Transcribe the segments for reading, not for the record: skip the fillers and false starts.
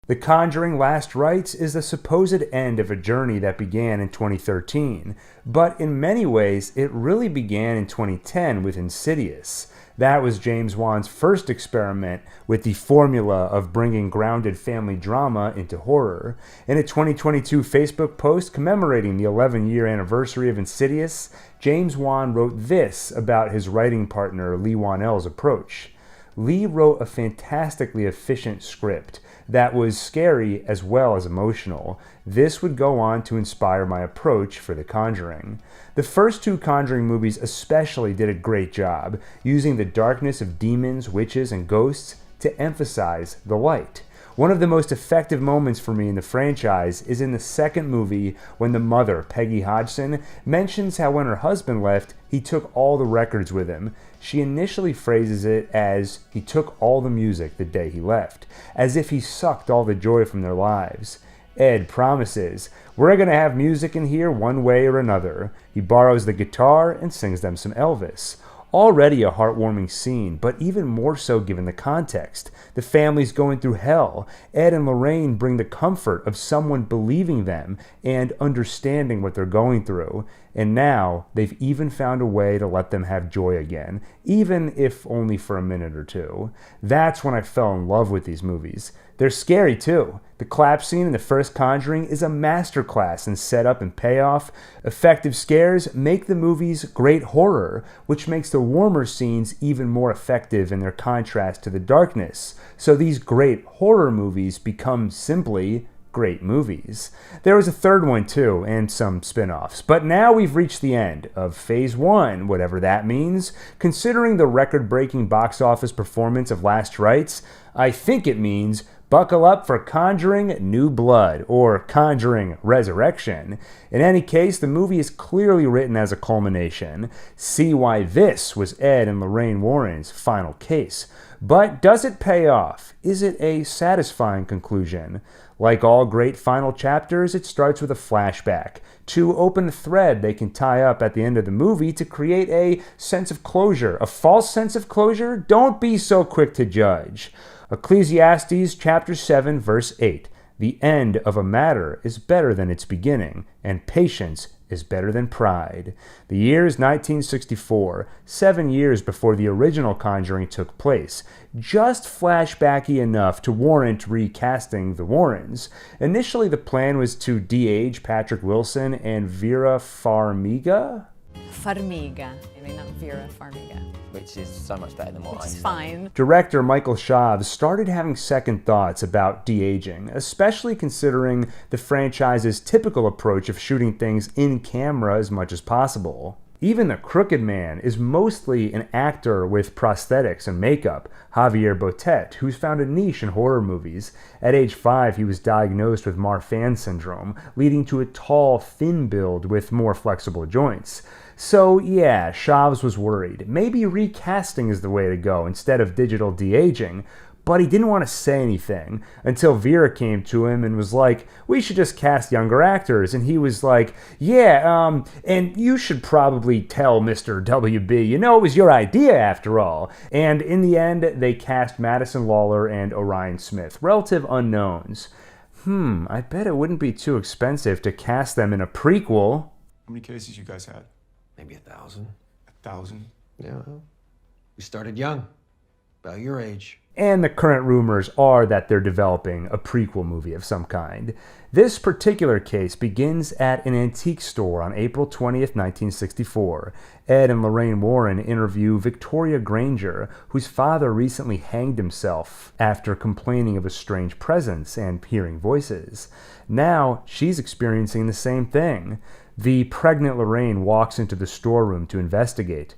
The Conjuring Last Rites is the supposed end of a journey that began in 2013, but in many ways it really began in 2010 with Insidious. That was James Wan's first experiment with the formula of bringing grounded family drama into horror. In a 2022 Facebook post commemorating the 11-year anniversary of Insidious, James Wan wrote this about his writing partner Leigh Whannell's approach. Leigh wrote a fantastically efficient script that was scary as well as emotional. This would go on to inspire my approach for The Conjuring. The first two Conjuring movies especially did a great job, using the darkness of demons, witches, and ghosts to emphasize the light. One of the most effective moments for me in the franchise is in the second movie when the mother, Peggy Hodgson, mentions how when her husband left, he took all the records with him. She initially phrases it as, he took all the music the day he left, as if he sucked all the joy from their lives. Ed promises, we're going to have music in here one way or another. He borrows the guitar and sings them some Elvis. Already a heartwarming scene, but even more so given the context. The family's going through hell. Ed and Lorraine bring the comfort of someone believing them and understanding what they're going through. And now they've even found a way to let them have joy again, even if only for a minute or two. That's when I fell in love with these movies. They're scary too. The clap scene in the first Conjuring is a masterclass in setup and payoff. Effective scares make the movies great horror, which makes the warmer scenes even more effective in their contrast to the darkness. So these great horror movies become simply great movies. There was a third one too, and some spin-offs. But now we've reached the end of Phase 1, whatever that means. Considering the record-breaking box office performance of Last Rites, I think it means buckle up for Conjuring New Blood, or Conjuring Resurrection. In any case, the movie is clearly written as a culmination. See why this was Ed and Lorraine Warren's final case. But does it pay off? Is it a satisfying conclusion? Like all great final chapters, it starts with a flashback to open a thread they can tie up at the end of the movie to create a sense of closure. A false sense of closure? Don't be so quick to judge. Ecclesiastes chapter 7 verse 8. The end of a matter is better than its beginning, and patience is better than pride. The year is 1964, 7 years before the original Conjuring took place. Just flashbacky enough to warrant recasting the Warrens. Initially, the plan was to de-age Patrick Wilson and Vera Farmiga? Farmiga, not Vera Farmiga. Which is so much better than what I said. It's fine. Director Michael Chaves started having second thoughts about de-aging, especially considering the franchise's typical approach of shooting things in camera as much as possible. Even the Crooked Man is mostly an actor with prosthetics and makeup, Javier Botet, who's found a niche in horror movies. At age 5, he was diagnosed with Marfan syndrome, leading to a tall, thin build with more flexible joints. So yeah, Chaves was worried. Maybe recasting is the way to go instead of digital de-aging, but he didn't want to say anything until Vera came to him and was like, we should just cast younger actors. And he was like, yeah, and you should probably tell Mr. WB, you know, it was your idea after all. And in the end, they cast Madison Lawler and Orion Smith, relative unknowns. I bet it wouldn't be too expensive to cast them in a prequel. How many cases you guys had? Maybe 1,000. 1,000? Yeah, well, we started young, about your age. And the current rumors are that they're developing a prequel movie of some kind. This particular case begins at an antique store on April 20th, 1964. Ed and Lorraine Warren interview Victoria Granger, whose father recently hanged himself after complaining of a strange presence and hearing voices. Now, she's experiencing the same thing. The pregnant Lorraine walks into the storeroom to investigate.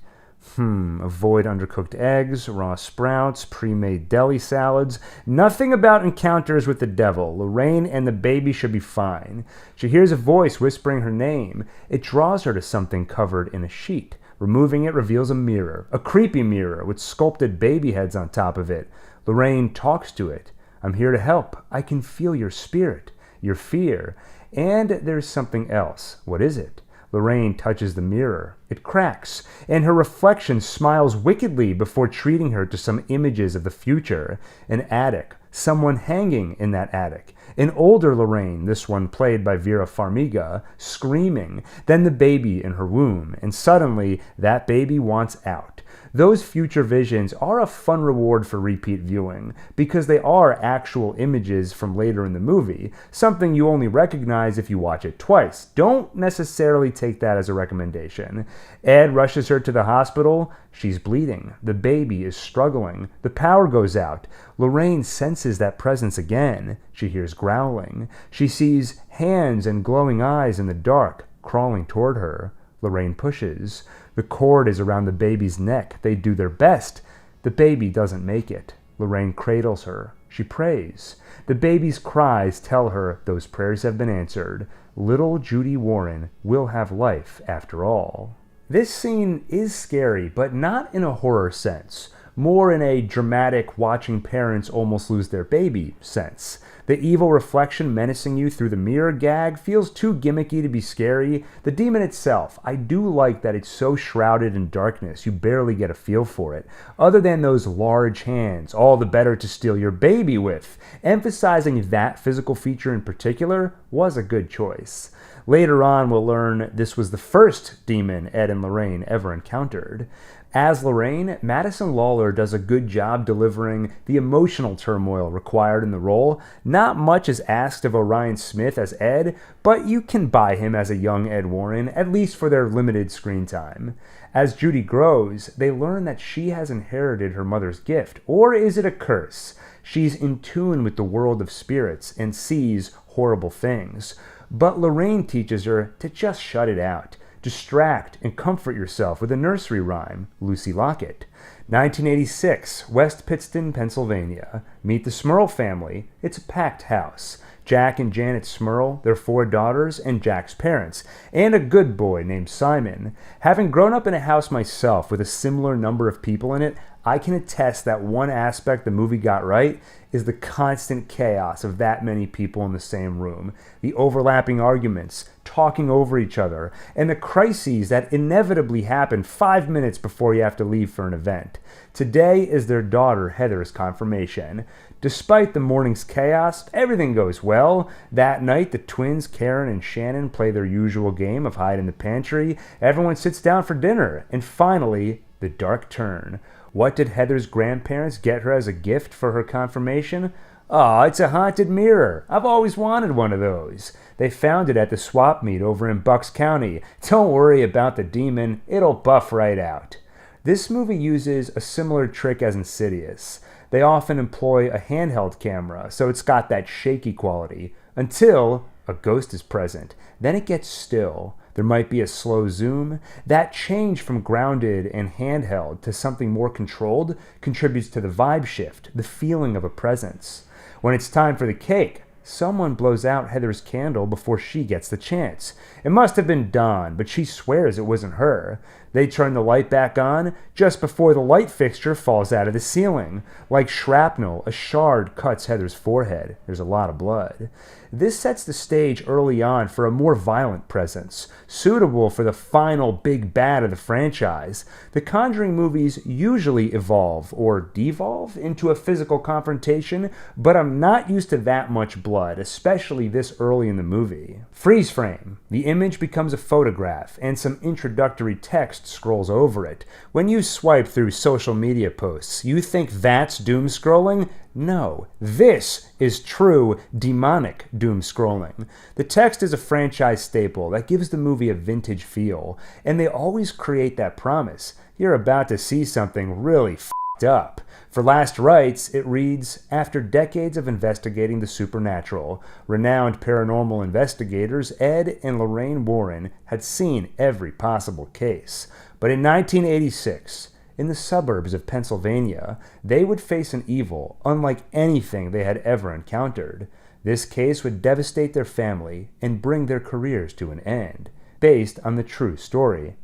Avoid undercooked eggs, raw sprouts, pre-made deli salads. Nothing about encounters with the devil. Lorraine and the baby should be fine. She hears a voice whispering her name. It draws her to something covered in a sheet. Removing it reveals a mirror, a creepy mirror with sculpted baby heads on top of it. Lorraine talks to it. I'm here to help. I can feel your spirit, your fear. And there's something else. What is it? Lorraine touches the mirror. It cracks, and her reflection smiles wickedly before treating her to some images of the future. An attic, someone hanging in that attic. An older Lorraine, this one played by Vera Farmiga, screaming, then the baby in her womb, and suddenly that baby wants out. Those future visions are a fun reward for repeat viewing, because they are actual images from later in the movie, something you only recognize if you watch it twice. Don't necessarily take that as a recommendation. Ed rushes her to the hospital. She's bleeding. The baby is struggling. The power goes out. Lorraine senses that presence again. She hears growling. She sees hands and glowing eyes in the dark, crawling toward her. Lorraine pushes. The cord is around the baby's neck. They do their best. The baby doesn't make it. Lorraine cradles her. She prays. The baby's cries tell her those prayers have been answered. Little Judy Warren will have life after all. This scene is scary, but not in a horror sense. More in a dramatic, watching parents almost lose their baby sense. The evil reflection menacing you through the mirror gag feels too gimmicky to be scary. The demon itself, I do like that it's so shrouded in darkness you barely get a feel for it. Other than those large hands, all the better to steal your baby with. Emphasizing that physical feature in particular was a good choice. Later on, we'll learn this was the first demon Ed and Lorraine ever encountered. As Lorraine, Madison Lawlor does a good job delivering the emotional turmoil required in the role. Not much is asked of Orion Smith as Ed, but you can buy him as a young Ed Warren, at least for their limited screen time. As Judy grows, they learn that she has inherited her mother's gift, or is it a curse? She's in tune with the world of spirits and sees horrible things. But Lorraine teaches her to just shut it out. Distract and comfort yourself with a nursery rhyme, Lucy Lockett. 1986, West Pittston, Pennsylvania. Meet the Smurl family. It's a packed house. Jack and Janet Smurl, their 4 daughters, and Jack's parents, and a good boy named Simon. Having grown up in a house myself with a similar number of people in it, I can attest that one aspect the movie got right is the constant chaos of that many people in the same room, the overlapping arguments, talking over each other, and the crises that inevitably happen 5 minutes before you have to leave for an event. Today is their daughter Heather's confirmation. Despite the morning's chaos, everything goes well. That night, the twins Karen and Shannon play their usual game of hide in the pantry. Everyone sits down for dinner, and finally, the dark turn. What did Heather's grandparents get her as a gift for her confirmation? Aw, it's a haunted mirror. I've always wanted one of those. They found it at the swap meet over in Bucks County. Don't worry about the demon, it'll buff right out. This movie uses a similar trick as Insidious. They often employ a handheld camera, so it's got that shaky quality, until a ghost is present. Then it gets still. There might be a slow zoom. That change from grounded and handheld to something more controlled contributes to the vibe shift, the feeling of a presence. When it's time for the cake, someone blows out Heather's candle before she gets the chance. It must have been Dawn, but she swears it wasn't her. They turn the light back on just before the light fixture falls out of the ceiling. Like shrapnel, a shard cuts Heather's forehead. There's a lot of blood. This sets the stage early on for a more violent presence, suitable for the final big bad of the franchise. The Conjuring movies usually evolve or devolve into a physical confrontation, but I'm not used to that much blood, especially this early in the movie. Freeze frame. The image becomes a photograph, and some introductory text scrolls over it. When you swipe through social media posts, you think that's doom scrolling? No, this is true demonic doom scrolling. The text is a franchise staple that gives the movie a vintage feel, and they always create that promise. You're about to see something really f***ed up. For Last Rites, it reads, after decades of investigating the supernatural, renowned paranormal investigators Ed and Lorraine Warren had seen every possible case. But in 1986, in the suburbs of Pennsylvania, they would face an evil unlike anything they had ever encountered. This case would devastate their family and bring their careers to an end, based on the true story.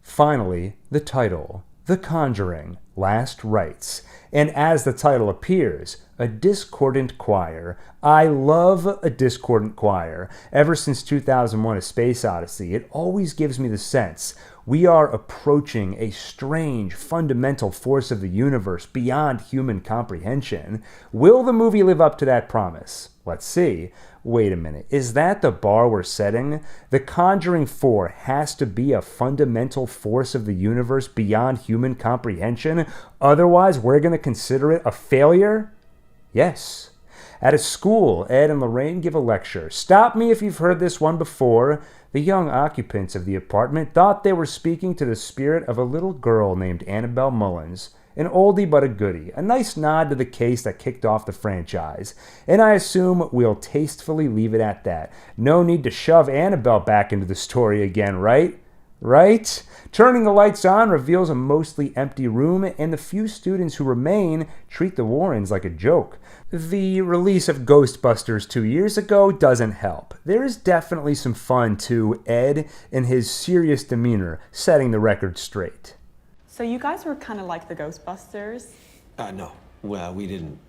Finally, the title, The Conjuring, Last Rites. And as the title appears, a discordant choir. I love a discordant choir. Ever since 2001: A Space Odyssey, it always gives me the sense we are approaching a strange, fundamental force of the universe beyond human comprehension. Will the movie live up to that promise? Let's see. Wait a minute, is that the bar we're setting? The Conjuring 4 has to be a fundamental force of the universe beyond human comprehension? Otherwise, we're going to consider it a failure? Yes. At a school, Ed and Lorraine give a lecture. Stop me if you've heard this one before. The young occupants of the apartment thought they were speaking to the spirit of a little girl named Annabelle Mullins. An oldie but a goodie, a nice nod to the case that kicked off the franchise. And I assume we'll tastefully leave it at that. No need to shove Annabelle back into the story again, right? Right? Turning the lights on reveals a mostly empty room, and the few students who remain treat the Warrens like a joke. The release of Ghostbusters 2 years ago doesn't help. There is definitely some fun to Ed and his serious demeanor, setting the record straight. So you guys were kind of like the Ghostbusters? No. Well, we didn't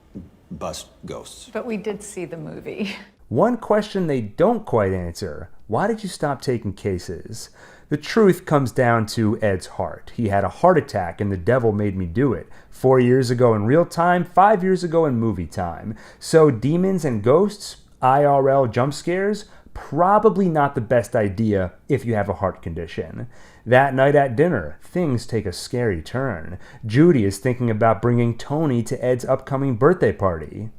bust ghosts. But we did see the movie. One question they don't quite answer: why did you stop taking cases? The truth comes down to Ed's heart. He had a heart attack and the devil made me do it. 4 years ago in real time, 5 years ago in movie time. So demons and ghosts, IRL jump scares, probably not the best idea if you have a heart condition. That night at dinner, things take a scary turn. Judy is thinking about bringing Tony to Ed's upcoming birthday party.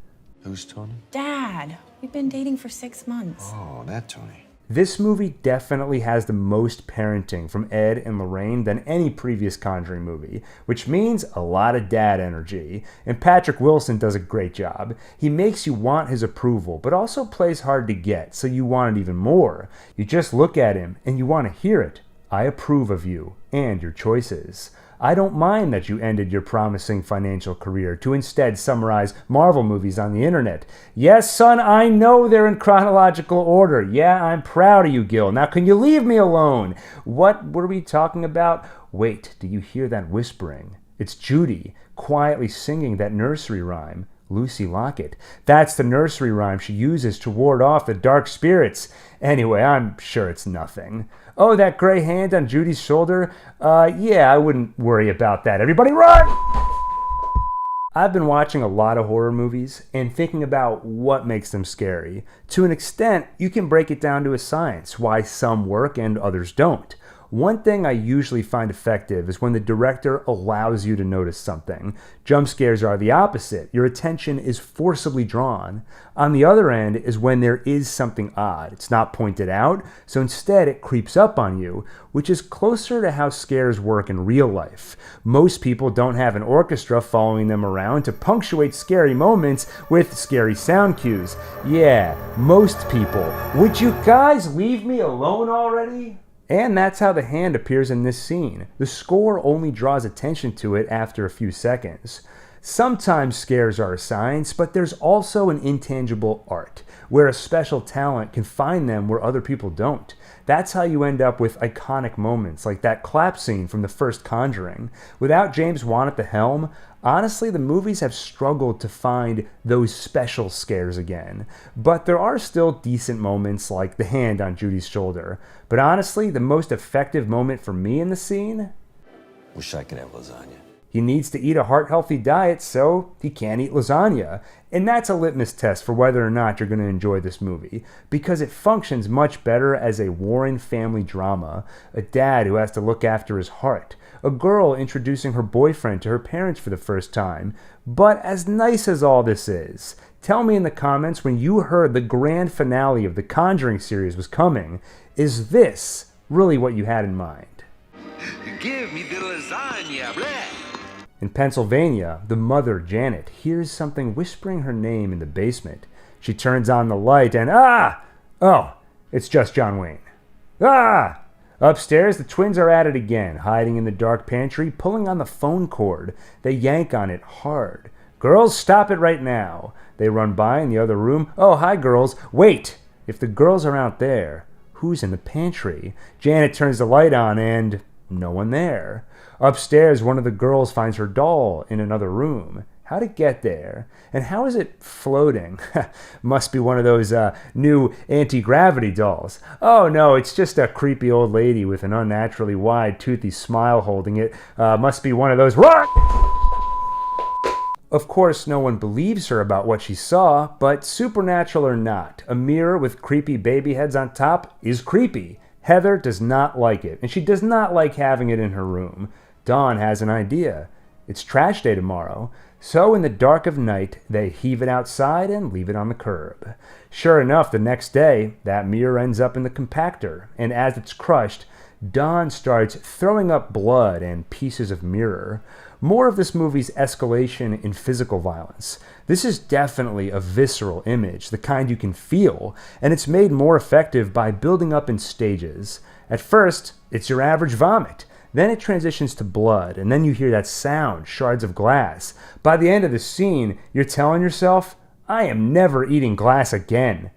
Who's Tony? Dad, we've been dating for 6 months. Oh, that Tony. This movie definitely has the most parenting from Ed and Lorraine than any previous Conjuring movie, which means a lot of dad energy. And Patrick Wilson does a great job. He makes you want his approval, but also plays hard to get, so you want it even more. You just look at him and you want to hear it. I approve of you and your choices. I don't mind that you ended your promising financial career to instead summarize Marvel movies on the internet. Yes, son, I know they're in chronological order. Yeah, I'm proud of you, Gil. Now, can you leave me alone? What were we talking about? Wait, do you hear that whispering? It's Judy quietly singing that nursery rhyme. Lucy Lockett. That's the nursery rhyme she uses to ward off the dark spirits. Anyway, I'm sure it's nothing. Oh, that gray hand on Judy's shoulder? Yeah, I wouldn't worry about that. Everybody run! I've been watching a lot of horror movies and thinking about what makes them scary. To an extent, you can break it down to a science, why some work and others don't. One thing I usually find effective is when the director allows you to notice something. Jump scares are the opposite. Your attention is forcibly drawn. On the other end is when there is something odd. It's not pointed out, so instead it creeps up on you, which is closer to how scares work in real life. Most people don't have an orchestra following them around to punctuate scary moments with scary sound cues. Yeah, most people. Would you guys leave me alone already? And that's how the hand appears in this scene. The score only draws attention to it after a few seconds. Sometimes scares are a science, but there's also an intangible art, where a special talent can find them where other people don't. That's how you end up with iconic moments, like that clap scene from the first Conjuring. Without James Wan at the helm, honestly, the movies have struggled to find those special scares again. But there are still decent moments like the hand on Judy's shoulder. But honestly, the most effective moment for me in the scene? Wish I could have lasagna. He needs to eat a heart-healthy diet, so he can't eat lasagna. And that's a litmus test for whether or not you're going to enjoy this movie, because it functions much better as a Warren family drama, a dad who has to look after his heart, a girl introducing her boyfriend to her parents for the first time. But as nice as all this is, tell me in the comments when you heard the grand finale of the Conjuring series was coming, is this really what you had in mind? Give me the lasagna, bleh. In Pennsylvania, the mother, Janet, hears something whispering her name in the basement. She turns on the light and, oh, it's just John Wayne. Upstairs, the twins are at it again, hiding in the dark pantry, pulling on the phone cord. They yank on it hard. Girls, stop it right now. They run by in the other room. Oh, hi, girls. Wait! If the girls are out there, who's in the pantry? Janet turns the light on and no one there. Upstairs, one of the girls finds her doll in another room. How'd it get there? And how is it floating? Must be one of those new anti-gravity dolls. Oh no, it's just a creepy old lady with an unnaturally wide, toothy smile holding it. Must be one of those... What? Of course, no one believes her about what she saw, but supernatural or not, a mirror with creepy baby heads on top is creepy. Heather does not like it, and she does not like having it in her room. Dawn has an idea. It's trash day tomorrow. So in the dark of night, they heave it outside and leave it on the curb. Sure enough, the next day, that mirror ends up in the compactor, and as it's crushed, Dawn starts throwing up blood and pieces of mirror. More of this movie's escalation in physical violence. This is definitely a visceral image, the kind you can feel, and it's made more effective by building up in stages. At first, it's your average vomit. Then it transitions to blood, and then you hear that sound, shards of glass. By the end of the scene, you're telling yourself, I am never eating glass again.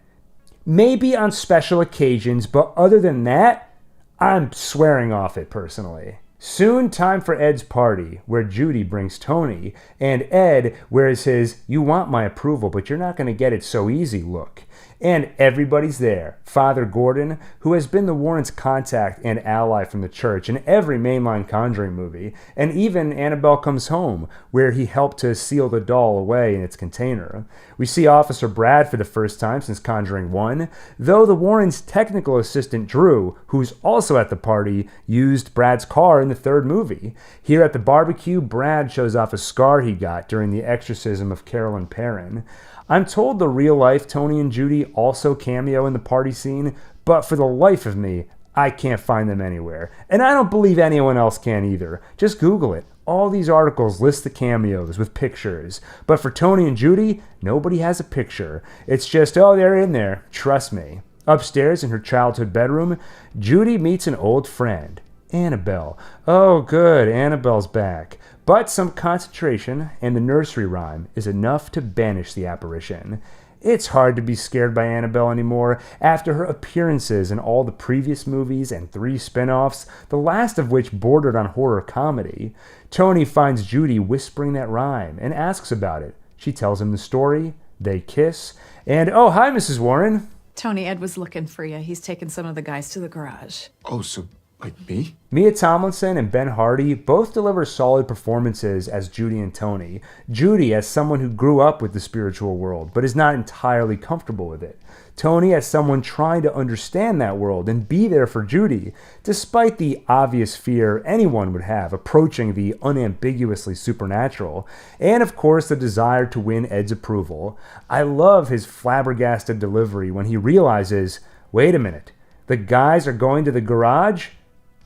Maybe on special occasions, but other than that, I'm swearing off it personally. Soon, time for Ed's party, where Judy brings Tony, and Ed wears his "you want my approval, but you're not going to get it so easy" look. And everybody's there. Father Gordon, who has been the Warrens' contact and ally from the church in every mainline Conjuring movie, and even Annabelle Comes Home, where he helped to seal the doll away in its container. We see Officer Brad for the first time since Conjuring 1, though the Warrens' technical assistant Drew, who's also at the party, used Brad's car in the third movie. Here at the barbecue, Brad shows off a scar he got during the exorcism of Carolyn Perrin. I'm told the real-life Tony and Judy also cameo in the party scene, but for the life of me, I can't find them anywhere. And I don't believe anyone else can either. Just Google it. All these articles list the cameos with pictures. But for Tony and Judy, nobody has a picture. It's just, oh, they're in there. Trust me. Upstairs in her childhood bedroom, Judy meets an old friend, Annabelle. Oh, good, Annabelle's back. But some concentration and the nursery rhyme is enough to banish the apparition. It's hard to be scared by Annabelle anymore after her appearances in all the previous movies and 3 spin-offs, the last of which bordered on horror comedy. Tony finds Judy whispering that rhyme and asks about it. She tells him the story, they kiss, and oh, hi, Mrs. Warren. Tony, Ed was looking for you. He's taken some of the guys to the garage. Oh, so, like me? Mia Tomlinson and Ben Hardy both deliver solid performances as Judy and Tony. Judy as someone who grew up with the spiritual world, but is not entirely comfortable with it. Tony as someone trying to understand that world and be there for Judy, despite the obvious fear anyone would have approaching the unambiguously supernatural, and of course the desire to win Ed's approval. I love his flabbergasted delivery when he realizes, wait a minute, the guys are going to the garage?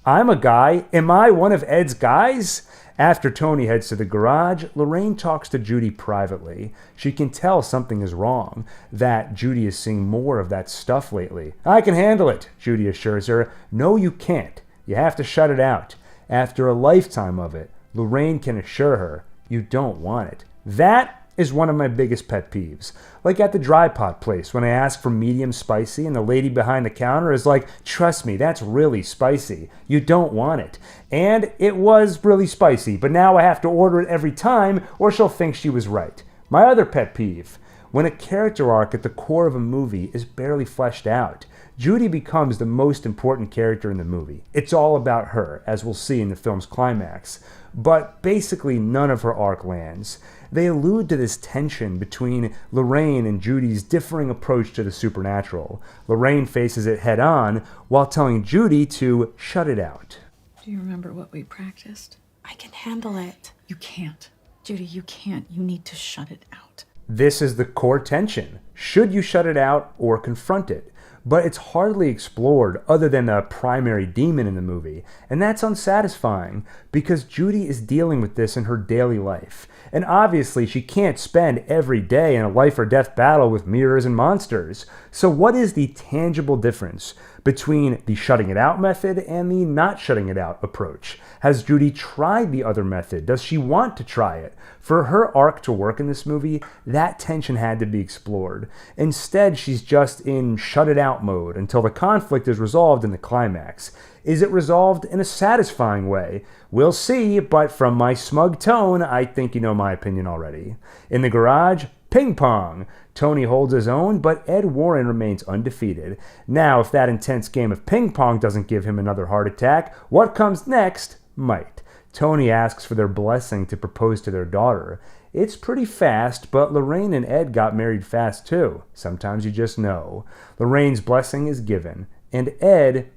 I'm a guy. Am I one of Ed's guys? After Tony heads to the garage, Lorraine talks to Judy privately. She can tell something is wrong, that Judy is seeing more of that stuff lately. I can handle it, Judy assures her. No, you can't. You have to shut it out. After a lifetime of it, Lorraine can assure her, you don't want it. That is one of my biggest pet peeves. Like at the dry pot place when I ask for medium spicy and the lady behind the counter is like, trust me, that's really spicy. You don't want it. And it was really spicy, but now I have to order it every time or she'll think she was right. My other pet peeve, when a character arc at the core of a movie is barely fleshed out. Judy becomes the most important character in the movie. It's all about her, as we'll see in the film's climax. But basically none of her arc lands. They allude to this tension between Lorraine and Judy's differing approach to the supernatural. Lorraine faces it head on while telling Judy to shut it out. Do you remember what we practiced? I can handle it. You can't. Judy, you can't. You need to shut it out. This is the core tension. Should you shut it out or confront it? But it's hardly explored other than the primary demon in the movie, and that's unsatisfying because Judy is dealing with this in her daily life. And obviously she can't spend every day in a life or death battle with mirrors and monsters. So what is the tangible difference between the shutting it out method and the not shutting it out approach. Has Judy tried the other method? Does she want to try it? For her arc to work in this movie, that tension had to be explored. Instead, she's just in shut it out mode until the conflict is resolved in the climax. Is it resolved in a satisfying way? We'll see, but from my smug tone, I think you know my opinion already. In the garage, ping pong. Tony holds his own, but Ed Warren remains undefeated. Now, if that intense game of ping pong doesn't give him another heart attack, what comes next might. Tony asks for their blessing to propose to their daughter. It's pretty fast, but Lorraine and Ed got married fast too. Sometimes you just know. Lorraine's blessing is given, and Ed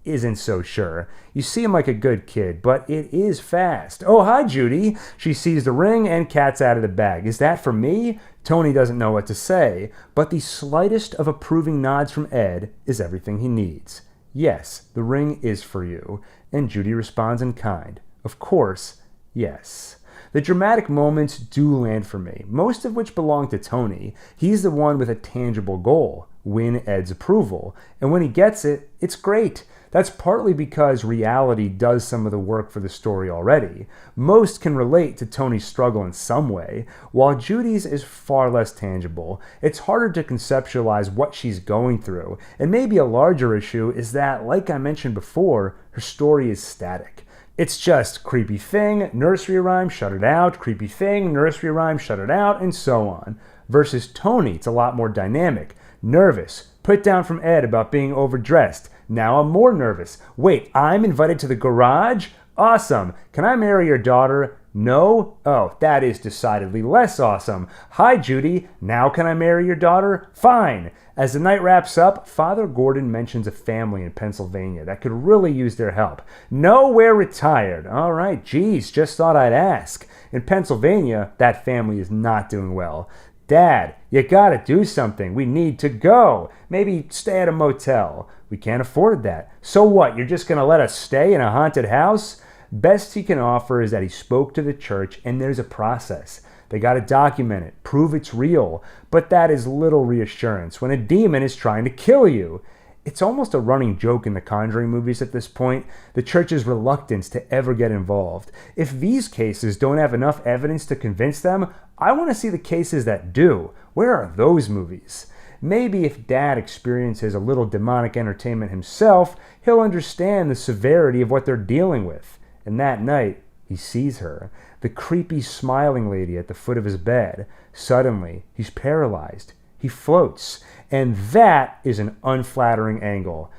isn't so sure. You see him like a good kid, but it is fast. Oh, hi, Judy. She sees the ring and cat's out of the bag. Is that for me? Tony doesn't know what to say, but the slightest of approving nods from Ed is everything he needs. Yes, the ring is for you. And Judy responds in kind. Of course, yes. The dramatic moments do land for me, most of which belong to Tony. He's the one with a tangible goal, win Ed's approval. And when he gets it, it's great. That's partly because reality does some of the work for the story already. Most can relate to Tony's struggle in some way, while Judy's is far less tangible. It's harder to conceptualize what she's going through, and maybe a larger issue is that, like I mentioned before, her story is static. It's just creepy thing, nursery rhyme, shut it out, creepy thing, nursery rhyme, shut it out, and so on. Versus Tony, it's a lot more dynamic. Nervous, put down from Ed about being overdressed. Now I'm more nervous. Wait, I'm invited to the garage? Awesome. Can I marry your daughter? No? Oh, that is decidedly less awesome. Hi, Judy. Now can I marry your daughter? Fine. As the night wraps up, Father Gordon mentions a family in Pennsylvania that could really use their help. No, we're retired. All right, geez, just thought I'd ask. In Pennsylvania, that family is not doing well. Dad, you gotta do something. We need to go. Maybe stay at a motel. We can't afford that. So what, you're just gonna let us stay in a haunted house? Best he can offer is that he spoke to the church and there's a process. They gotta document it, prove it's real. But that is little reassurance when a demon is trying to kill you. It's almost a running joke in the Conjuring movies at this point, the church's reluctance to ever get involved. If these cases don't have enough evidence to convince them, I want to see the cases that do. Where are those movies? Maybe if Dad experiences a little demonic entertainment himself, he'll understand the severity of what they're dealing with. And that night, he sees her, the creepy smiling lady at the foot of his bed. Suddenly, he's paralyzed. He floats. And that is an unflattering angle.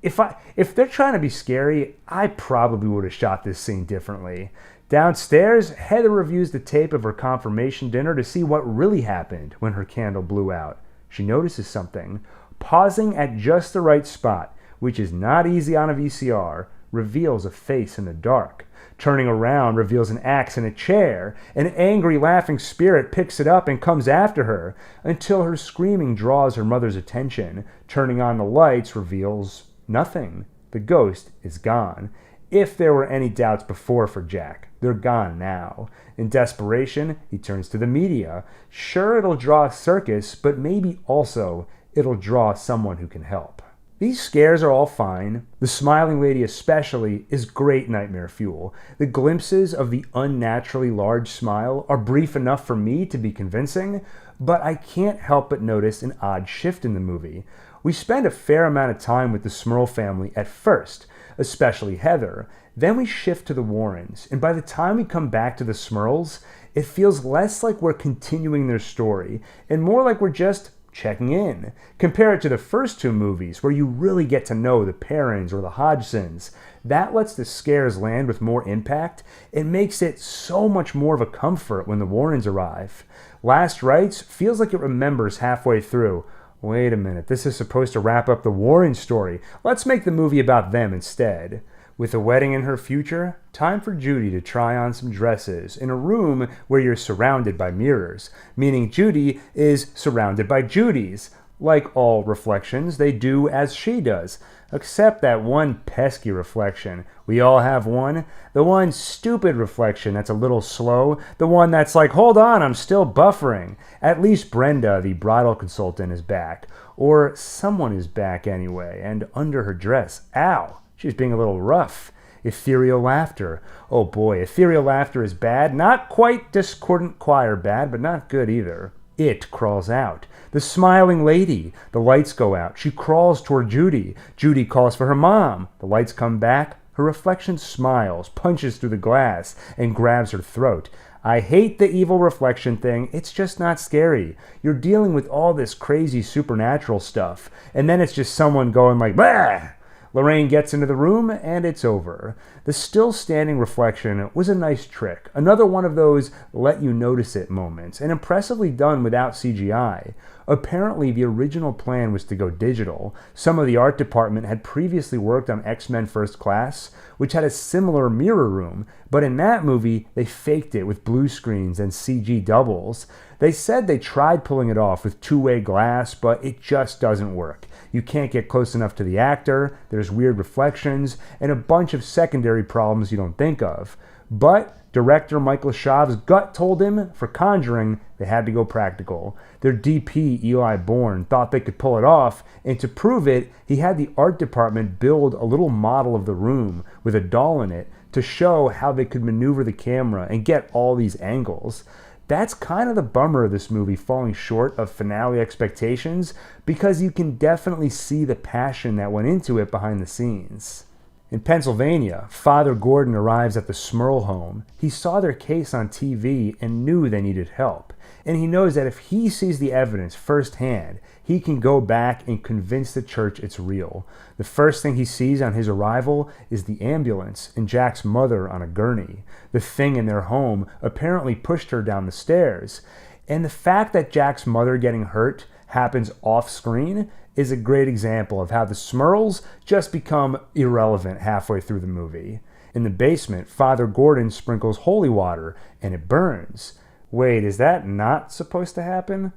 If they're trying to be scary, I probably would have shot this scene differently. Downstairs, Heather reviews the tape of her confirmation dinner to see what really happened when her candle blew out. She notices something. Pausing at just the right spot, which is not easy on a VCR, reveals a face in the dark. Turning around reveals an axe in a chair. An angry, laughing spirit picks it up and comes after her until her screaming draws her mother's attention. Turning on the lights reveals nothing. The ghost is gone. If there were any doubts before for Jack, they're gone now. In desperation, he turns to the media. Sure, it'll draw a circus, but maybe also it'll draw someone who can help. These scares are all fine. The smiling lady especially is great nightmare fuel. The glimpses of the unnaturally large smile are brief enough for me to be convincing, but I can't help but notice an odd shift in the movie. We spend a fair amount of time with the Smurl family at first, especially Heather. Then we shift to the Warrens, and by the time we come back to the Smurls, it feels less like we're continuing their story, and more like we're just checking in. Compare it to the first two movies, where you really get to know the Perrins or the Hodgsons. That lets the scares land with more impact. It makes it so much more of a comfort when the Warrens arrive. Last Rites feels like it remembers halfway through. Wait a minute, this is supposed to wrap up the Warren story. Let's make the movie about them instead. With a wedding in her future, time for Judy to try on some dresses in a room where you're surrounded by mirrors, meaning Judy is surrounded by Judys. Like all reflections, they do as she does. Except that one pesky reflection. We all have one. The one stupid reflection that's a little slow. The one that's like, hold on, I'm still buffering. At least Brenda, the bridal consultant, is back. Or someone is back anyway, and under her dress. Ow! She's being a little rough. Ethereal laughter. Oh boy, ethereal laughter is bad. Not quite discordant choir bad, but not good either. It crawls out. The smiling lady. The lights go out. She crawls toward Judy. Judy calls for her mom. The lights come back. Her reflection smiles, punches through the glass, and grabs her throat. I hate the evil reflection thing. It's just not scary. You're dealing with all this crazy supernatural stuff, and then it's just someone going like, bah! Lorraine gets into the room, and it's over. The still standing reflection was a nice trick. Another one of those let you notice it moments, and impressively done without CGI. Apparently, the original plan was to go digital. Some of the art department had previously worked on X-Men First Class, which had a similar mirror room, but in that movie, they faked it with blue screens and CG doubles. They said they tried pulling it off with two-way glass, but it just doesn't work. You can't get close enough to the actor, there's weird reflections, and a bunch of secondary problems you don't think of. But director Michael Shav's gut told him, for Conjuring, they had to go practical. Their DP, Eli Bourne, thought they could pull it off, and to prove it, he had the art department build a little model of the room with a doll in it to show how they could maneuver the camera and get all these angles. That's kind of the bummer of this movie falling short of finale expectations, because you can definitely see the passion that went into it behind the scenes. In Pennsylvania, Father Gordon arrives at the Smurl home. He saw their case on TV and knew they needed help. And he knows that if he sees the evidence firsthand, he can go back and convince the church it's real. The first thing he sees on his arrival is the ambulance and Jack's mother on a gurney. The thing in their home apparently pushed her down the stairs. And the fact that Jack's mother getting hurt happens off-screen is a great example of how the Smurls just become irrelevant halfway through the movie. In the basement, Father Gordon sprinkles holy water, and it burns. Wait, is that not supposed to happen?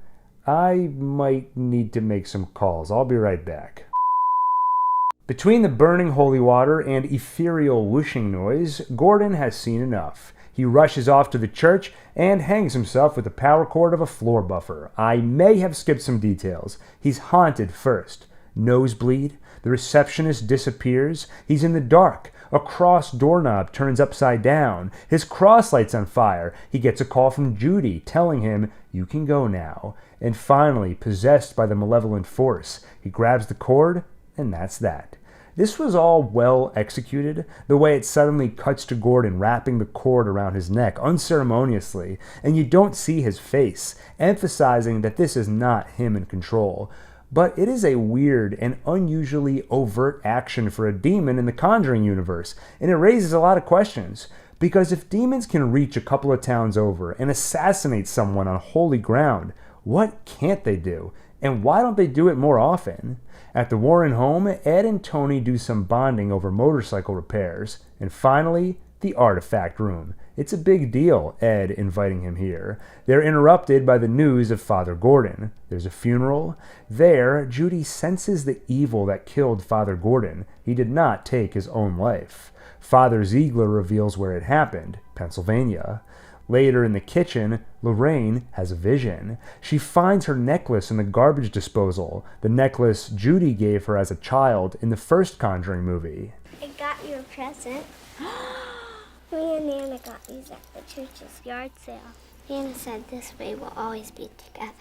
I might need to make some calls. I'll be right back. Between the burning holy water and ethereal whooshing noise, Gordon has seen enough. He rushes off to the church and hangs himself with the power cord of a floor buffer. I may have skipped some details. He's haunted first. Nosebleed. The receptionist disappears. He's in the dark. A cross doorknob turns upside down. His cross light's on fire. He gets a call from Judy telling him, "You can go now." And finally, possessed by the malevolent force, he grabs the cord, and that's that. This was all well executed, the way it suddenly cuts to Gordon wrapping the cord around his neck unceremoniously, and you don't see his face, emphasizing that this is not him in control. But it is a weird and unusually overt action for a demon in the Conjuring universe, and it raises a lot of questions. Because if demons can reach a couple of towns over and assassinate someone on holy ground, what can't they do? And why don't they do it more often? At the Warren home, Ed and Tony do some bonding over motorcycle repairs. And finally, the artifact room. It's a big deal, Ed inviting him here. They're interrupted by the news of Father Gordon. There's a funeral. There, Judy senses the evil that killed Father Gordon. He did not take his own life. Father Ziegler reveals where it happened, Pennsylvania. Later in the kitchen, Lorraine has a vision. She finds her necklace in the garbage disposal, the necklace Judy gave her as a child in the first Conjuring movie. I got you a present. Me and Nana got these at the church's yard sale. Nana said this way we'll always be together.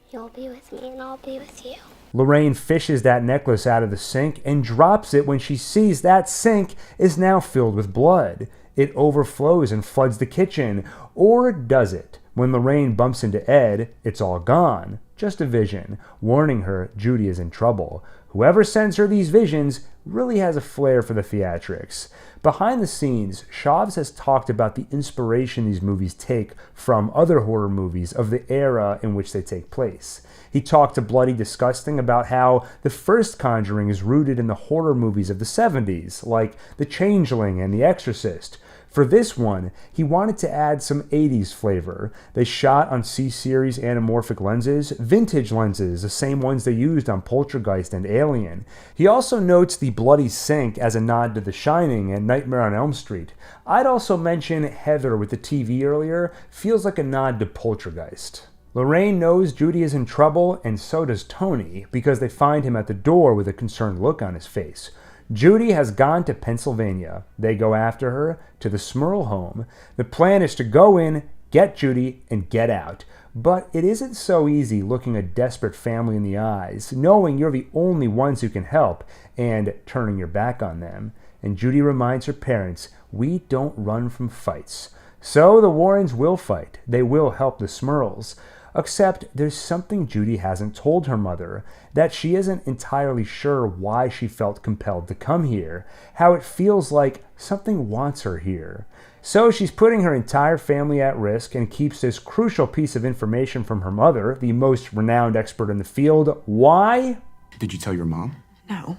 You'll be with me and I'll be with you. Lorraine fishes that necklace out of the sink and drops it when she sees that sink is now filled with blood. It overflows and floods the kitchen. Or does it? When Lorraine bumps into Ed, it's all gone. Just a vision, warning her Judy is in trouble. Whoever sends her these visions really has a flair for the theatrics. Behind the scenes, Shavs has talked about the inspiration these movies take from other horror movies of the era in which they take place. He talked to Bloody Disgusting about how the first Conjuring is rooted in the horror movies of the 70s, like The Changeling and The Exorcist. For this one, he wanted to add some 80s flavor. They shot on C-series anamorphic lenses, vintage lenses, the same ones they used on Poltergeist and Alien. He also notes the bloody sink as a nod to The Shining and Nightmare on Elm Street. I'd also mention Heather with the TV earlier, feels like a nod to Poltergeist. Lorraine knows Judy is in trouble, and so does Tony, because they find him at the door with a concerned look on his face. Judy has gone to Pennsylvania. They go after her to the Smurl home. The plan is to go in, get Judy, and get out. But it isn't so easy looking a desperate family in the eyes, knowing you're the only ones who can help, and turning your back on them. And Judy reminds her parents, we don't run from fights. So the Warrens will fight. They will help the Smurls. Except there's something Judy hasn't told her mother, that she isn't entirely sure why she felt compelled to come here, how it feels like something wants her here. So she's putting her entire family at risk and keeps this crucial piece of information from her mother, the most renowned expert in the field. Why? Did you tell your mom? No,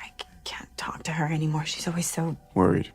I can't talk to her anymore. She's always so... Worried.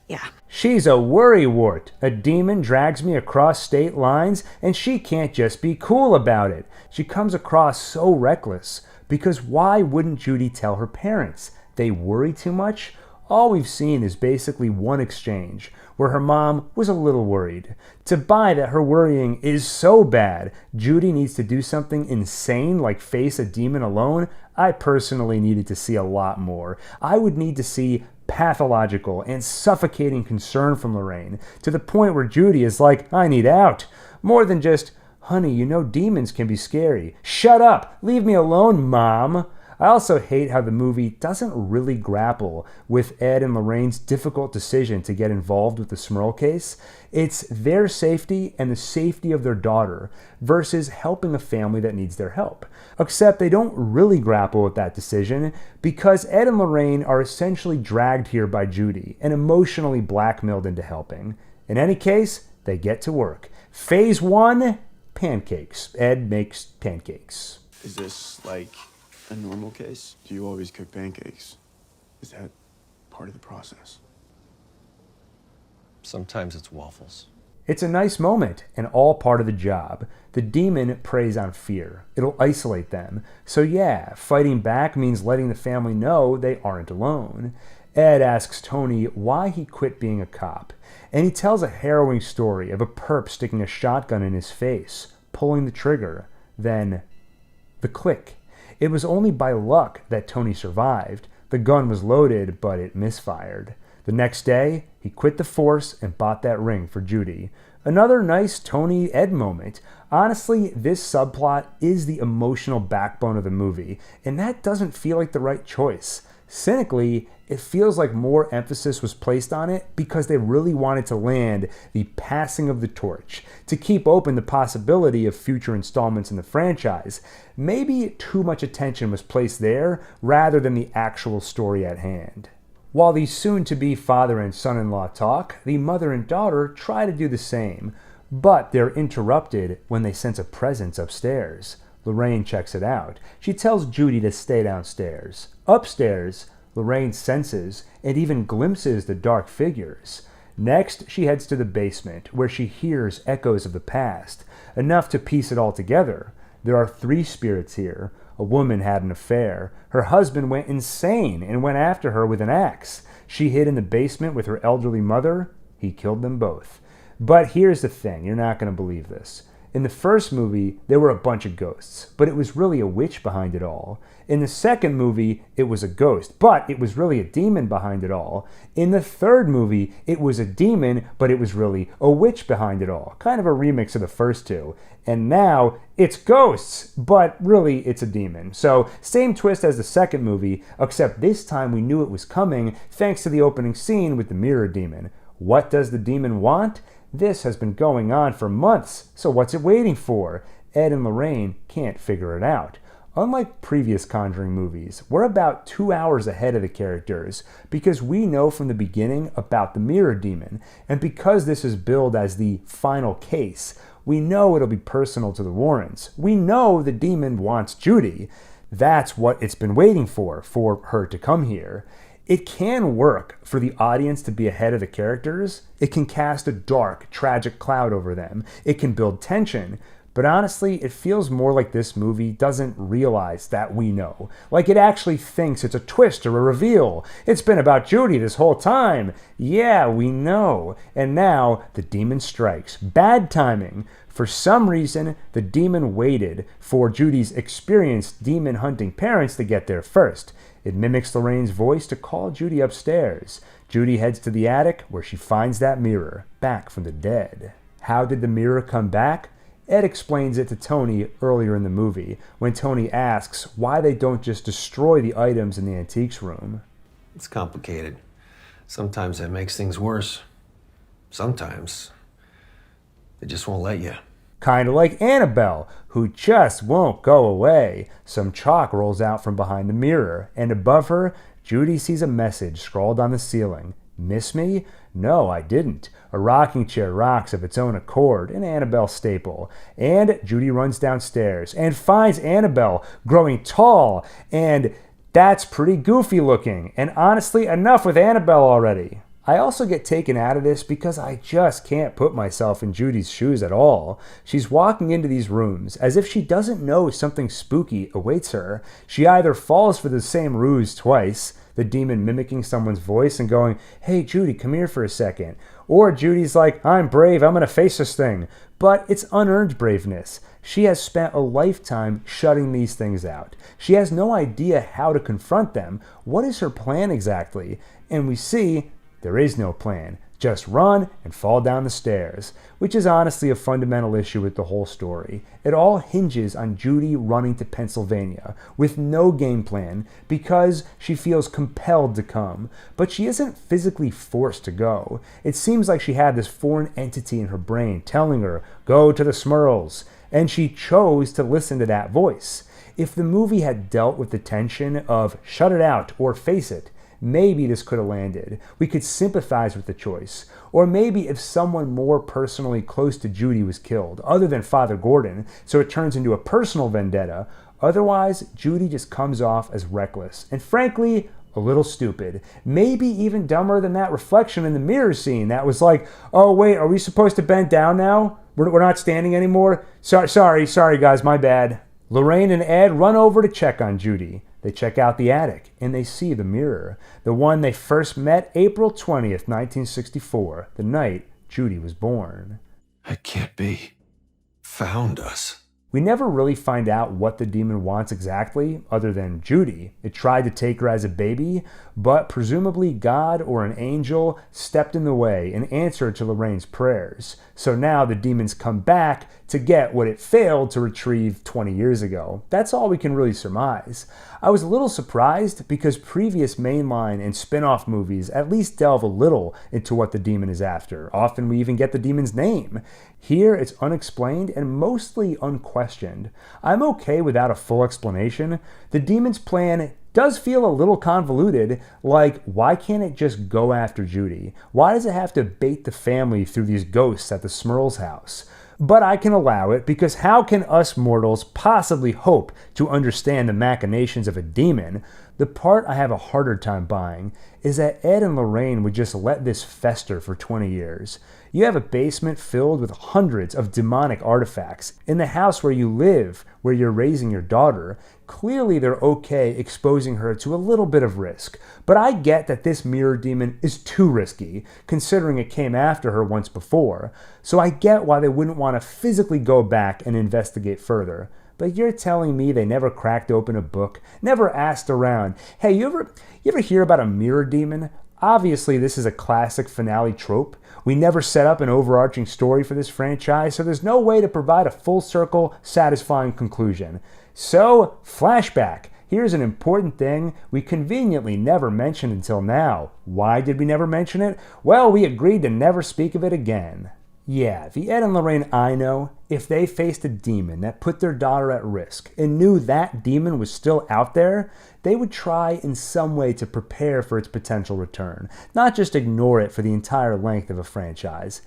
Yeah. She's a worrywart. A demon drags me across state lines, and she can't just be cool about it. She comes across so reckless. Because why wouldn't Judy tell her parents? They worry too much? All we've seen is basically one exchange, where her mom was a little worried. To buy that her worrying is so bad, Judy needs to do something insane like face a demon alone, I personally needed to see a lot more. I would need to see pathological and suffocating concern from Lorraine, to the point where Judy is like, I need out. More than just, honey, you know demons can be scary. Shut up! Leave me alone, Mom! I also hate how the movie doesn't really grapple with Ed and Lorraine's difficult decision to get involved with the Smurl case. It's their safety and the safety of their daughter versus helping a family that needs their help. Except they don't really grapple with that decision because Ed and Lorraine are essentially dragged here by Judy and emotionally blackmailed into helping. In any case, they get to work. Phase 1, pancakes. Ed makes pancakes. Is this like a normal case? Do you always cook pancakes? Is that part of the process? Sometimes it's waffles. It's a nice moment and all part of the job. The demon preys on fear. It'll isolate them. So yeah, fighting back means letting the family know they aren't alone. Ed asks Tony why he quit being a cop, and he tells a harrowing story of a perp sticking a shotgun in his face, pulling the trigger, then the click. It was only by luck that Tony survived. The gun was loaded, but it misfired. The next day, he quit the force and bought that ring for Judy. Another nice Tony-Ed moment. Honestly, this subplot is the emotional backbone of the movie, and that doesn't feel like the right choice. Cynically, it feels like more emphasis was placed on it because they really wanted to land the passing of the torch, to keep open the possibility of future installments in the franchise. Maybe too much attention was placed there rather than the actual story at hand. While the soon-to-be father and son-in-law talk, the mother and daughter try to do the same, but they're interrupted when they sense a presence upstairs. Lorraine checks it out. She tells Judy to stay downstairs. Upstairs, Lorraine senses and even glimpses the dark figures. Next, she heads to the basement, where she hears echoes of the past, enough to piece it all together. There are 3 spirits here. A woman had an affair. Her husband went insane and went after her with an axe. She hid in the basement with her elderly mother. He killed them both. But here's the thing, you're not going to believe this. In the first movie, there were a bunch of ghosts, but it was really a witch behind it all. In the second movie, it was a ghost, but it was really a demon behind it all. In the third movie, it was a demon, but it was really a witch behind it all. Kind of a remix of the first two. And now, it's ghosts, but really it's a demon. So, same twist as the second movie, except this time we knew it was coming thanks to the opening scene with the mirror demon. What does the demon want? This has been going on for months, so what's it waiting for? Ed and Lorraine can't figure it out. Unlike previous Conjuring movies, we're about 2 hours ahead of the characters because we know from the beginning about the mirror demon, and because this is billed as the final case, we know it'll be personal to the Warrens. We know the demon wants Judy. That's what it's been waiting for her to come here. It can work for the audience to be ahead of the characters. It can cast a dark, tragic cloud over them. It can build tension. But honestly, it feels more like this movie doesn't realize that we know. Like it actually thinks it's a twist or a reveal. It's been about Judy this whole time. Yeah, we know. And now the demon strikes. Bad timing. For some reason, the demon waited for Judy's experienced demon hunting parents to get there first. It mimics Lorraine's voice to call Judy upstairs. Judy heads to the attic where she finds that mirror, back from the dead. How did the mirror come back? Ed explains it to Tony earlier in the movie, when Tony asks why they don't just destroy the items in the antiques room. It's complicated. Sometimes that makes things worse. Sometimes they just won't let you. Kind of like Annabelle, who just won't go away. Some chalk rolls out from behind the mirror, and above her, Judy sees a message scrawled on the ceiling. Miss me? No, I didn't. A rocking chair rocks of its own accord, an Annabelle staple. And Judy runs downstairs and finds Annabelle growing tall, and that's pretty goofy looking. And honestly, enough with Annabelle already. I also get taken out of this because I just can't put myself in Judy's shoes at all. She's walking into these rooms as if she doesn't know something spooky awaits her. She either falls for the same ruse twice, the demon mimicking someone's voice and going, "Hey Judy, come here for a second," or Judy's like, "I'm brave, I'm gonna face this thing." But it's unearned braveness. She has spent a lifetime shutting these things out. She has no idea how to confront them. What is her plan exactly? And we see there is no plan. Just run and fall down the stairs, which is honestly a fundamental issue with the whole story. It all hinges on Judy running to Pennsylvania with no game plan because she feels compelled to come, but she isn't physically forced to go. It seems like she had this foreign entity in her brain telling her, "Go to the Smurls," and she chose to listen to that voice. If the movie had dealt with the tension of shut it out or face it, maybe this could have landed. We could sympathize with the choice. Or maybe if someone more personally close to Judy was killed, other than Father Gordon, so it turns into a personal vendetta. Otherwise, Judy just comes off as reckless. And frankly, a little stupid. Maybe even dumber than that reflection in the mirror scene that was like, "Oh wait, are we supposed to bend down now? We're not standing anymore? Sorry guys, my bad." Lorraine and Ed run over to check on Judy. They check out the attic, and they see the mirror, the one they first met April 20th, 1964, the night Judy was born. It can't be. Found us. We never really find out what the demon wants exactly, other than Judy. It tried to take her as a baby, but presumably God or an angel stepped in the way in answer to Lorraine's prayers. So now the demons come back to get what it failed to retrieve 20 years ago. That's all we can really surmise. I was a little surprised because previous mainline and spin-off movies at least delve a little into what the demon is after. Often we even get the demon's name. Here it's unexplained and mostly unquestioned. I'm okay without a full explanation. The demon's plan does feel a little convoluted, like why can't it just go after Judy? Why does it have to bait the family through these ghosts at the Smurl's house? But I can allow it because how can us mortals possibly hope to understand the machinations of a demon? The part I have a harder time buying is that Ed and Lorraine would just let this fester for 20 years. You have a basement filled with hundreds of demonic artifacts. In the house where you live, where you're raising your daughter, clearly they're okay exposing her to a little bit of risk. But I get that this mirror demon is too risky, considering it came after her once before. So I get why they wouldn't want to physically go back and investigate further. But you're telling me they never cracked open a book, never asked around, "Hey, you ever hear about a mirror demon?" Obviously, this is a classic finale trope. We never set up an overarching story for this franchise, so there's no way to provide a full circle, satisfying conclusion. So, Flashback. Here's an important thing we conveniently never mentioned until now. Why did we never mention it? Well, we agreed to never speak of it again. Yeah, the Ed and Lorraine I know, if they faced a demon that put their daughter at risk and knew that demon was still out there, they would try in some way to prepare for its potential return, not just ignore it for the entire length of a franchise.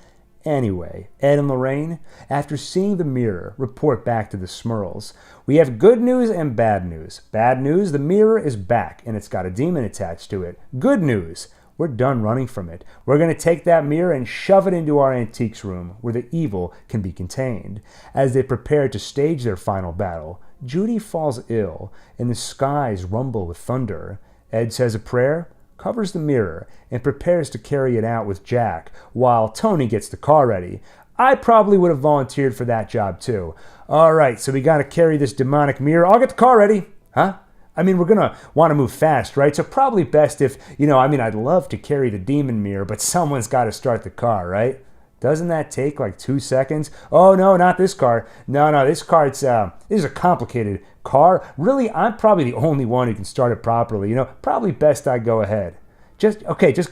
Anyway, Ed and Lorraine, after seeing the mirror, report back to the Smurls. We have good news and bad news. Bad news, the mirror is back and it's got a demon attached to it. Good news, we're done running from it. We're going to take that mirror and shove it into our antiques room where the evil can be contained. As they prepare to stage their final battle, Judy falls ill and the skies rumble with thunder. Ed says a prayer, covers the mirror, and prepares to carry it out with Jack while Tony gets the car ready. I probably would have volunteered for that job too. All right, so we got to carry this demonic mirror. I'll get the car ready. Huh? I mean, we're going to want to move fast, right? So probably best if, I'd love to carry the demon mirror, but someone's got to start the car, right? Doesn't that take like 2 seconds? Oh, no, not this car. No, this car, this is a complicated car. Really, I'm probably the only one who can start it properly. Probably best I go ahead. Just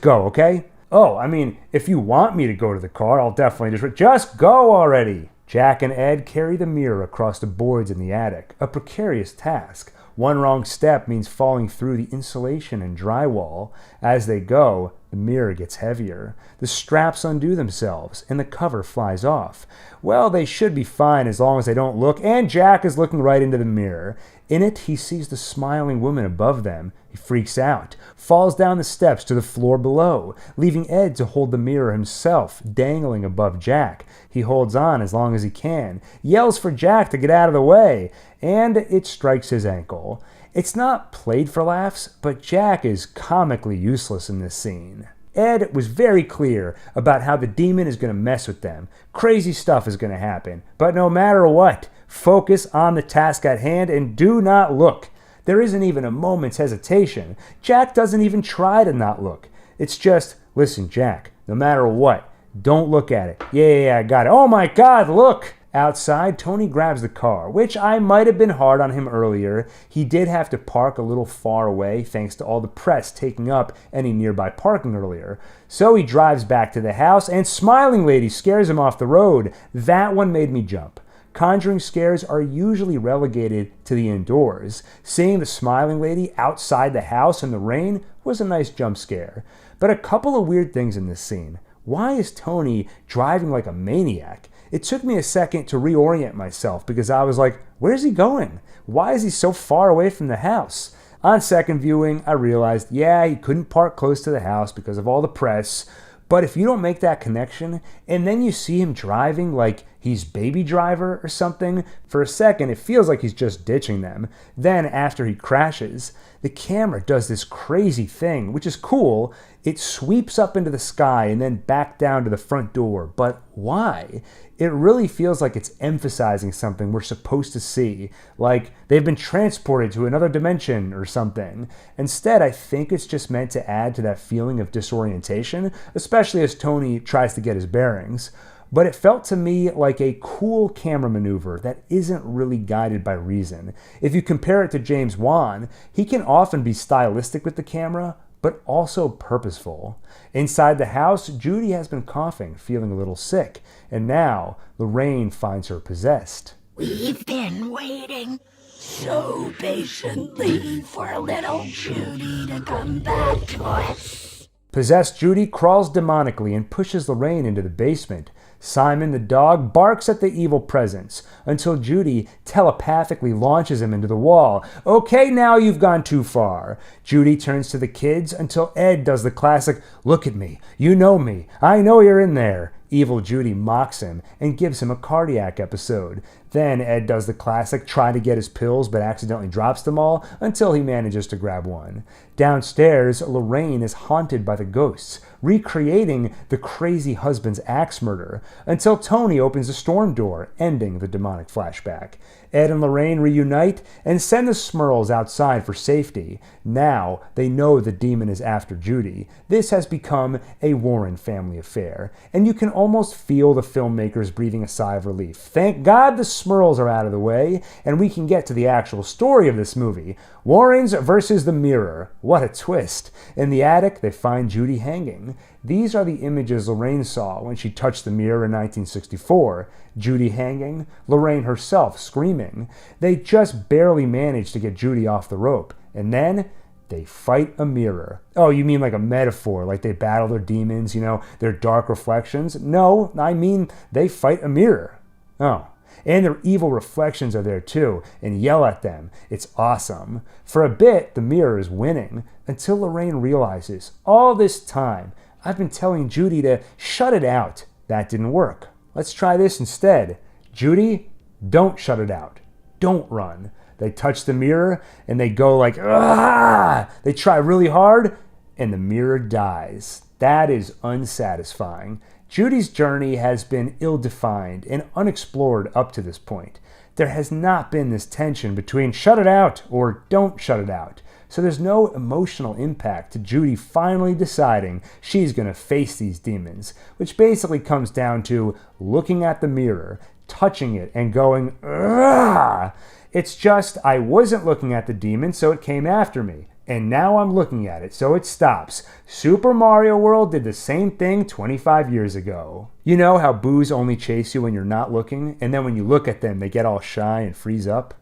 go, okay? Oh, I mean, if you want me to go to the car, I'll definitely just go already. Jack and Ed carry the mirror across the boards in the attic, a precarious task. One wrong step means falling through the insulation and drywall. As they go, the mirror gets heavier. The straps undo themselves, and the cover flies off. Well, they should be fine as long as they don't look, and Jack is looking right into the mirror. In it, he sees the smiling woman above them. He freaks out, falls down the steps to the floor below, leaving Ed to hold the mirror himself, dangling above Jack. He holds on as long as he can, yells for Jack to get out of the way, and it strikes his ankle. It's not played for laughs, but Jack is comically useless in this scene. Ed was very clear about how the demon is going to mess with them. Crazy stuff is going to happen. But no matter what, focus on the task at hand and do not look. There isn't even a moment's hesitation. Jack doesn't even try to not look. It's just, listen, Jack, no matter what, don't look at it. Yeah, I got it. Oh my God, look! Outside, Tony grabs the car, which I might have been hard on him earlier. He did have to park a little far away thanks to all the press taking up any nearby parking earlier. So he drives back to the house and Smiling Lady scares him off the road. That one made me jump. Conjuring scares are usually relegated to the indoors. Seeing the Smiling Lady outside the house in the rain was a nice jump scare. But a couple of weird things in this scene. Why is Tony driving like a maniac? It took me a second to reorient myself because I was like, where's he going? Why is he so far away from the house? On second viewing, I realized, he couldn't park close to the house because of all the press. But if you don't make that connection, and then you see him driving like he's Baby Driver or something, for a second it feels like he's just ditching them. Then after he crashes, the camera does this crazy thing, which is cool. It sweeps up into the sky and then back down to the front door. But why? It really feels like it's emphasizing something we're supposed to see, like they've been transported to another dimension or something. Instead, I think it's just meant to add to that feeling of disorientation, especially as Tony tries to get his bearings. But it felt to me like a cool camera maneuver that isn't really guided by reason. If you compare it to James Wan, he can often be stylistic with the camera, but also purposeful. Inside the house, Judy has been coughing, feeling a little sick, and now Lorraine finds her possessed. We've been waiting so patiently for little Judy to come back to us. Possessed Judy crawls demonically and pushes Lorraine into the basement. Simon the dog barks at the evil presence until Judy telepathically launches him into the wall. Okay, now you've gone too far. Judy turns to the kids until Ed does the classic, look at me, you know me, I know you're in there. Evil Judy mocks him and gives him a cardiac episode. Then Ed does the classic try to get his pills but accidentally drops them all until he manages to grab one. Downstairs, Lorraine is haunted by the ghosts, recreating the crazy husband's axe murder until Tony opens the storm door, ending the demonic flashback. Ed and Lorraine reunite and send the Smurls outside for safety. Now they know the demon is after Judy. This has become a Warren family affair, and you can almost feel the filmmakers breathing a sigh of relief. Thank God the Smurls are out of the way, and we can get to the actual story of this movie. Warrens versus the Mirror. What a twist. In the attic, they find Judy hanging. These are the images Lorraine saw when she touched the mirror in 1964. Judy hanging, Lorraine herself screaming. They just barely managed to get Judy off the rope. And then, They fight a mirror. Oh, you mean like a metaphor, like they battle their demons, their dark reflections? No, I mean they fight a mirror. Oh, and their evil reflections are there too, and yell at them. It's awesome. For a bit, the mirror is winning, until Lorraine realizes, all this time, I've been telling Judy to shut it out. That didn't work. Let's try this instead. Judy, don't shut it out. Don't run. They touch the mirror and they go like, ah! They try really hard and the mirror dies. That is unsatisfying. Judy's journey has been ill-defined and unexplored up to this point. There has not been this tension between shut it out or don't shut it out. So there's no emotional impact to Judy finally deciding she's going to face these demons, which basically comes down to looking at the mirror, touching it, and going, ah! It's just, I wasn't looking at the demon, so it came after me. And now I'm looking at it, so it stops. Super Mario World did the same thing 25 years ago. You know how boos only chase you when you're not looking, and then when you look at them, they get all shy and freeze up?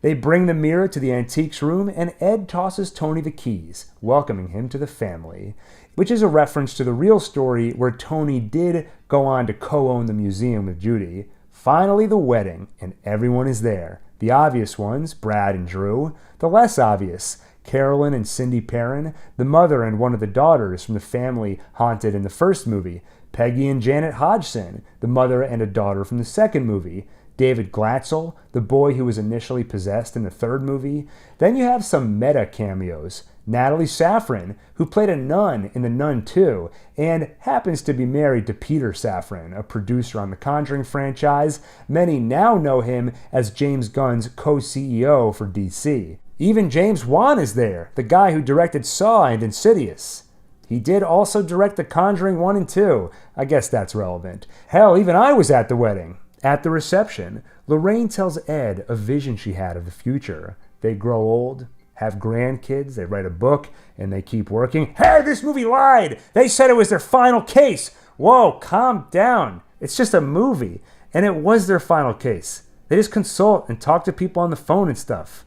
They bring the mirror to the antiques room, and Ed tosses Tony the keys, welcoming him to the family, which is a reference to the real story where Tony did go on to co-own the museum with Judy. Finally, the wedding, and everyone is there. The obvious ones, Brad and Drew. The less obvious, Carolyn and Cindy Perrin. The mother and one of the daughters from the family haunted in the first movie. Peggy and Janet Hodgson, the mother and a daughter from the second movie. David Glatzel, the boy who was initially possessed in the third movie. Then you have some meta cameos. Natalie Safran, who played a nun in The Nun 2, and happens to be married to Peter Safran, a producer on the Conjuring franchise. Many now know him as James Gunn's co-CEO for DC. Even James Wan is there, the guy who directed Saw and Insidious. He did also direct The Conjuring 1 and 2. I guess that's relevant. Hell, even I was at the wedding. At the reception, Lorraine tells Ed a vision she had of the future. They grow old, have grandkids, they write a book, and they keep working. Hey, this movie lied! They said it was their final case! Whoa, calm down. It's just a movie. And it was their final case. They just consult and talk to people on the phone and stuff.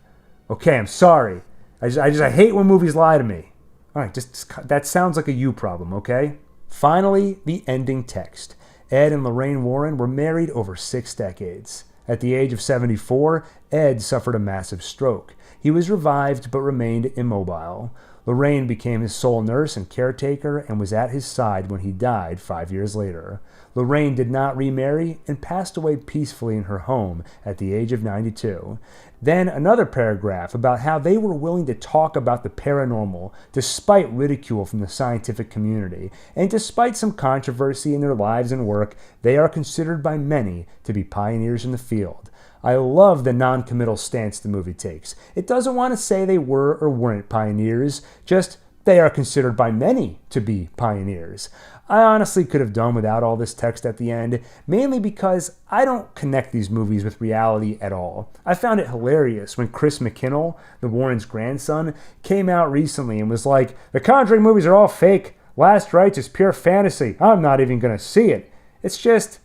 Okay, I'm sorry. I hate when movies lie to me. All right, that sounds like a you problem, okay? Finally, the ending text. Ed and Lorraine Warren were married over 6 decades. At the age of 74, Ed suffered a massive stroke. He was revived but remained immobile. Lorraine became his sole nurse and caretaker and was at his side when he died 5 years later. Lorraine did not remarry and passed away peacefully in her home at the age of 92. Then another paragraph about how they were willing to talk about the paranormal despite ridicule from the scientific community, and despite some controversy in their lives and work, they are considered by many to be pioneers in the field. I love the non-committal stance the movie takes. It doesn't want to say they were or weren't pioneers, just they are considered by many to be pioneers. I honestly could have done without all this text at the end, mainly because I don't connect these movies with reality at all. I found it hilarious when Chris McKinnell, the Warrens' grandson, came out recently and was like, "The Conjuring movies are all fake. Last Rites is pure fantasy. I'm not even going to see it." It's just,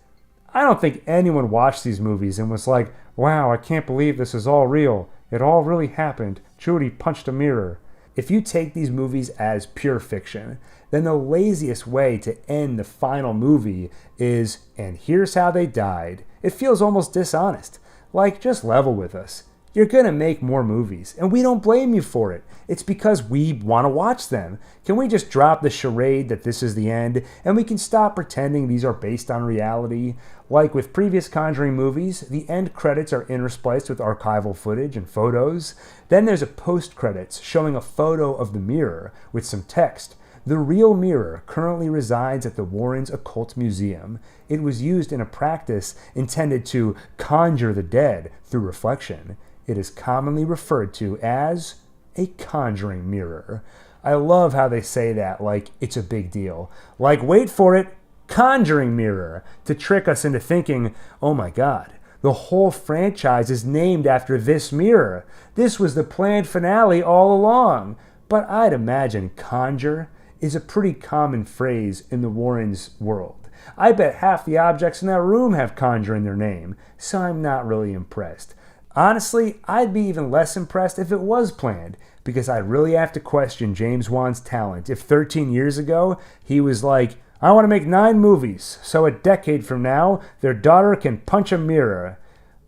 I don't think anyone watched these movies and was like, "Wow, I can't believe this is all real. It all really happened. Judy punched a mirror." If you take these movies as pure fiction, then the laziest way to end the final movie is, "and here's how they died." It feels almost dishonest. Like, just level with us. You're gonna make more movies, and we don't blame you for it. It's because we want to watch them. Can we just drop the charade that this is the end, and we can stop pretending these are based on reality? Like with previous Conjuring movies, the end credits are interspliced with archival footage and photos. Then there's a post-credits showing a photo of the mirror with some text. The real mirror currently resides at the Warrens Occult Museum. It was used in a practice intended to conjure the dead through reflection. It is commonly referred to as a conjuring mirror. I love how they say that like it's a big deal. Like, wait for it, conjuring mirror, to trick us into thinking, oh my god, the whole franchise is named after this mirror. This was the planned finale all along. But I'd imagine conjure is a pretty common phrase in the Warrens' world. I bet half the objects in that room have conjure in their name, so I'm not really impressed. Honestly, I'd be even less impressed if it was planned, because I really have to question James Wan's talent if 13 years ago he was like, I want to make 9 movies, so a decade from now, their daughter can punch a mirror.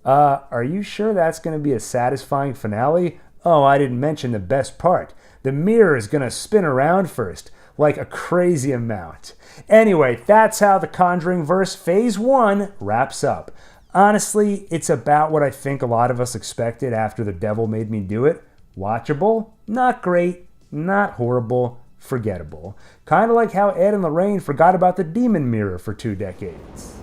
Are you sure that's going to be a satisfying finale? Oh, I didn't mention the best part. The mirror is going to spin around first, like a crazy amount. Anyway, that's how the Conjuring verse Phase 1 wraps up. Honestly, it's about what I think a lot of us expected after The Devil Made Me Do It. Watchable, not great, not horrible, forgettable. Kind of like how Ed and Lorraine forgot about the demon mirror for 2 decades.